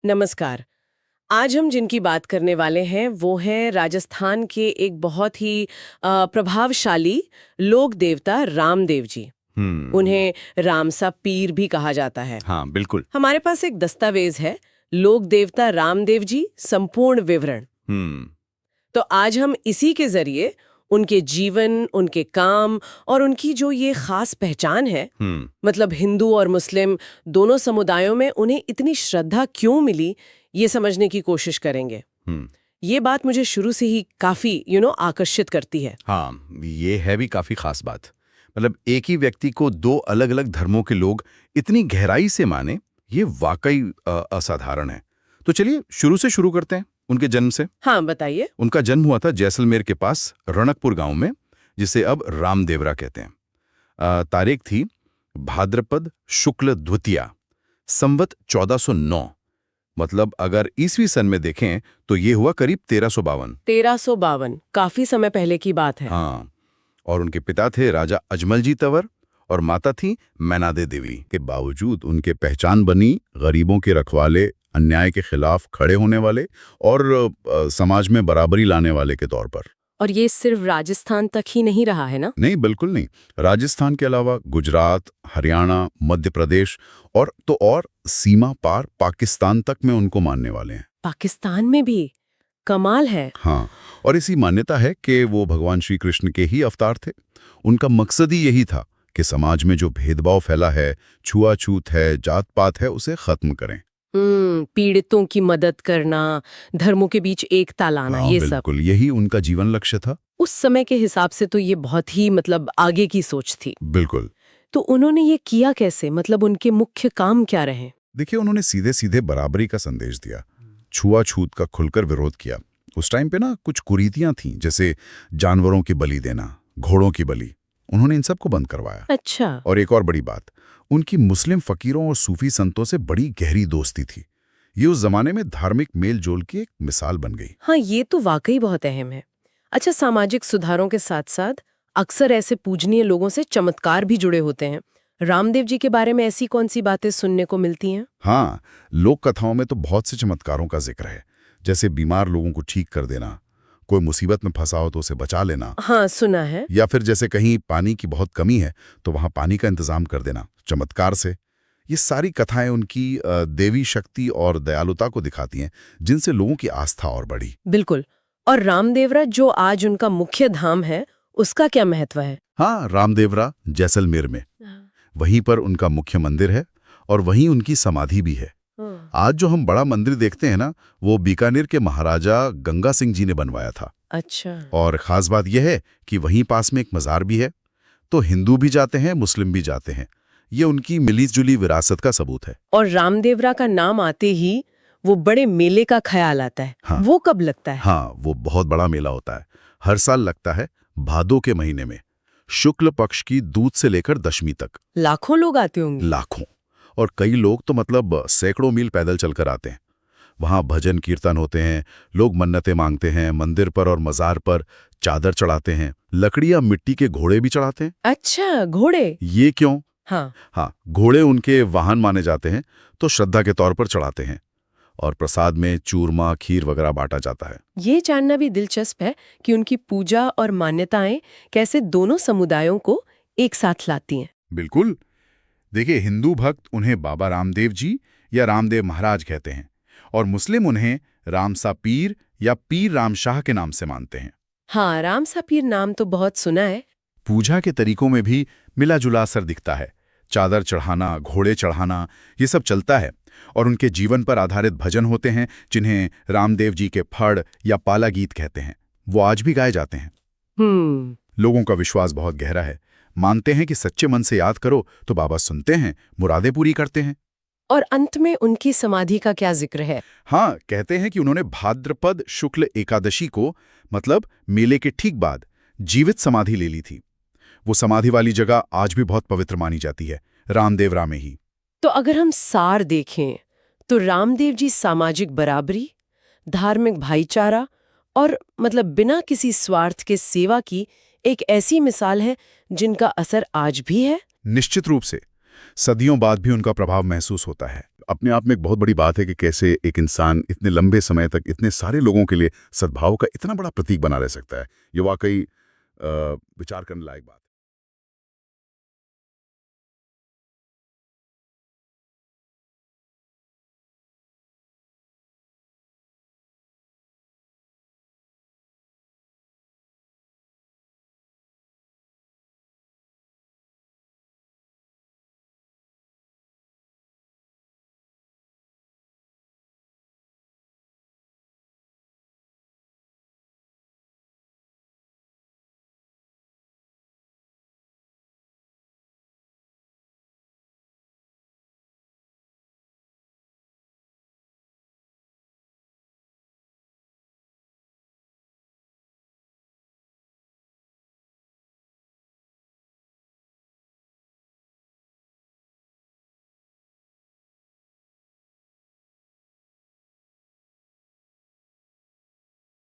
नमस्कार। आज हम जिनकी बात करने वाले हैं वो हैं राजस्थान के एक बहुत ही प्रभावशाली लोक देवता रामदेव जी। उन्हें रामसा पीर भी कहा जाता है। हाँ, बिल्कुल। हमारे पास एक दस्तावेज है, लोक देवता रामदेव जी संपूर्ण विवरण। हम्म। तो आज हम इसी के जरिए उनके जीवन, उनके काम और उनकी जो ये खास पहचान है, मतलब हिंदू और मुस्लिम दोनों समुदायों में उन्हें इतनी श्रद्धा क्यों मिली, ये समझने की कोशिश करेंगे। ये बात मुझे शुरू से ही काफी आकर्षित करती है। हाँ, ये है भी काफी खास बात। मतलब एक ही व्यक्ति को दो अलग अलग धर्मों के लोग इतनी गहराई से माने, ये वाकई असाधारण है। तो चलिए शुरू से शुरू करते हैं, उनके जन्म से। हाँ, बताइए। उनका जन्म हुआ था जैसलमेर के पास रणकपुर गांव में, जिसे अब रामदेवरा कहते हैं। तारीख थी भाद्रपद शुक्ल द्वितीया, संवत 1409। मतलब अगर ईसवी सन में देखें तो ये हुआ करीब 1352। 1352, काफी समय पहले की बात है। हाँ, और उनके पिता थे राजा अजमल जी तंवर और माता थी मैनादे देवी। के बावजूद उनके पहचान बनी गरीबों के रखवाले, अन्याय के खिलाफ खड़े होने वाले और समाज में बराबरी लाने वाले के तौर पर। और ये सिर्फ राजस्थान तक ही नहीं रहा है ना? नहीं, बिल्कुल नहीं। राजस्थान के अलावा गुजरात, हरियाणा, मध्य प्रदेश और सीमा पार पाकिस्तान तक में उनको मानने वाले हैं। पाकिस्तान में भी? कमाल है। हाँ, और इसी मान्यता है कि वो भगवान श्री कृष्ण के ही अवतार थे। उनका मकसद ही यही था कि समाज में जो भेदभाव फैला है, छुआछूत है, जात पात है, उसे खत्म करें। पीड़ितों की मदद करना, धर्मों के बीच एकता लाना, हाँ, ये बिल्कुल, यही उनका जीवन लक्ष्य था। उस समय के हिसाब से तो ये बहुत ही आगे की सोच थी। बिल्कुल। तो उन्होंने ये किया कैसे? मतलब उनके मुख्य काम क्या रहे? देखिए, उन्होंने सीधे सीधे बराबरी का संदेश दिया, छुआछूत का खुलकर विरोध किया। उस टाइम पे ना कुछ कुरीतियां थीं, जैसे जानवरों की बलि देना, घोड़ों की बलि। उन्होंने इन सब को बंद करवाया। अच्छा। और एक और बड़ी बात, उनकी मुस्लिम फकीरों और सूफी संतों से बड़ी गहरी दोस्ती थी। ये उस जमाने में धार्मिक मेल जोल की एक मिसाल बन गई। हाँ, ये तो वाकई बहुत अहम है। अच्छा, सामाजिक सुधारों के साथ साथ अक्सर ऐसे पूजनीय लोगों से चमत्कार भी जुड़े होते हैं। रामदेव जी के बारे में ऐसी कौन सी बातें सुनने को मिलती हैं? हाँ, लोक कथाओं में तो बहुत से चमत्कारों का जिक्र है, जैसे बीमार लोगों को ठीक कर देना, कोई मुसीबत में फंसा हो तो उसे बचा लेना। हाँ, सुना है। या फिर जैसे कहीं पानी की बहुत कमी है तो वहां पानी का इंतजाम कर देना चमत्कार से। ये सारी कथाएं उनकी देवी शक्ति और दयालुता को दिखाती हैं, जिनसे लोगों की आस्था और बढ़ी। बिल्कुल। और रामदेवरा जो आज उनका मुख्य धाम है, उसका क्या महत्व है? हाँ, रामदेवरा जैसलमेर में, वहीं पर उनका मुख्य मंदिर है और वहीं उनकी समाधि भी है। आज जो हम बड़ा मंदिर देखते हैं ना, वो बीकानेर के महाराजा गंगा सिंह जी ने बनवाया था। अच्छा। और खास बात यह है कि वहीं पास में एक मजार भी है, तो हिंदू भी जाते हैं, मुस्लिम भी जाते हैं। ये उनकी मिलीजुली विरासत का सबूत है। और रामदेवरा का नाम आते ही वो बड़े मेले का ख्याल आता है। हाँ, वो कब लगता है? हाँ, वो बहुत बड़ा मेला होता है। हर साल लगता है भादो के महीने में, शुक्ल पक्ष की दूध से लेकर दशमी तक। लाखों लोग आते होंगे। लाखों। और कई लोग तो मतलब सैकड़ों मील पैदल चलकर आते हैं। वहां भजन कीर्तन होते हैं, लोग मन्नतें मांगते हैं, मंदिर पर और मजार पर चादर चढ़ाते हैं, लकड़ियां मिट्टी के घोड़े भी चढ़ाते हैं। अच्छा, घोड़े? ये क्यों? हाँ, घोड़े उनके वाहन माने जाते हैं, तो श्रद्धा के तौर पर चढ़ाते हैं और प्रसाद में चूरमा, खीर वगैरह बांटा जाता है। ये जानना भी दिलचस्प है कि उनकी पूजा और मान्यताएं कैसे दोनों समुदायों को एक साथ लाती हैं। बिल्कुल। देखिए, हिंदू भक्त उन्हें बाबा रामदेव जी या रामदेव महाराज कहते हैं और मुस्लिम उन्हें रामसा पीर या पीर रामशाह के नाम से मानते हैं। हाँ, रामसा पीर नाम तो बहुत सुना है। पूजा के तरीकों में भी मिला जुला असर दिखता है। चादर चढ़ाना, घोड़े चढ़ाना, ये सब चलता है और उनके जीवन पर आधारित भजन होते हैं, जिन्हें रामदेव जी के फड़ या पाला गीत कहते हैं। वो आज भी गाए जाते हैं। लोगों का विश्वास बहुत गहरा है। मानते हैं कि सच्चे मन से याद करो तो बाबा सुनते हैं, मुरादें पूरी करते हैं। और अंत में उनकी समाधि का क्या जिक्र है? हाँ, कहते हैं कि उन्होंने भाद्रपद शुक्ल एकादशी को, मतलब मेले के ठीक बाद, जीवित समाधि ले ली थी। वो समाधि वाली जगह आज भी बहुत पवित्र मानी जाती है, रामदेवरा में ही। तो अगर हम सार देखें तो रामदेव जी सामाजिक बराबरी, धार्मिक भाईचारा और बिना किसी स्वार्थ के सेवा की एक ऐसी मिसाल है जिनका असर आज भी है। निश्चित रूप से सदियों बाद भी उनका प्रभाव महसूस होता है। अपने आप में एक बहुत बड़ी बात है कि कैसे एक इंसान इतने लंबे समय तक इतने सारे लोगों के लिए सद्भाव का इतना बड़ा प्रतीक बना रह सकता है। ये वाकई विचार करने लायक बात है।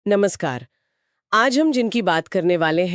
नमस्कार। आज हम जिनकी बात करने वाले हैं